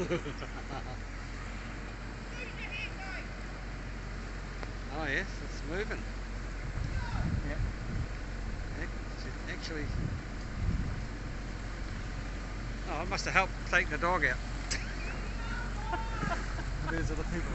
Oh yes, it's moving. Yeah. Actually, oh, it must have helped take the dog out. There's other people.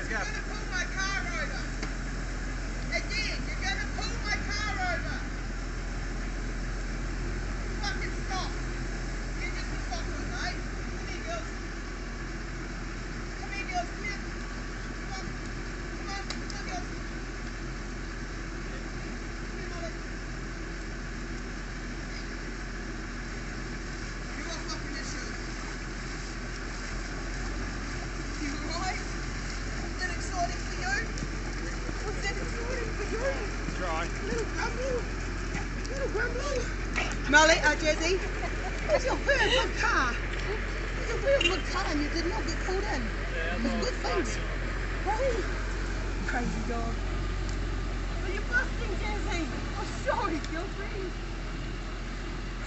You're gonna pull my car over. Again, you're gonna pull my car over. Fucking stop. You just be fucking, mate. Come here, girls. Come here, girls. Come here. Come on. Come on. Come on, girls. Come here, Molly. You are fucking your shoes. You alright? Was that exciting for you? Was that exciting for you? Try. Little grumble. Little grumble. Molly, Jazzy, that's a very good car. It's a very good car and you did not get pulled in. It's good things. Hey, crazy dog. Are you busting, Jazzy? Oh, sorry, girlfriend.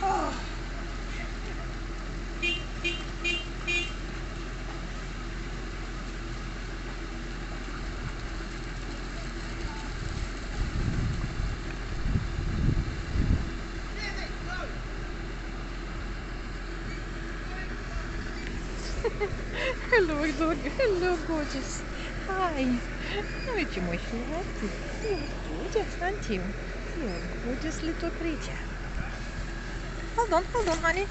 Oh. Hello, dog. Hello, gorgeous. Hi. Aren't you my sweetie? You're gorgeous, aren't you? You're a gorgeous little creature. Hold on, honey.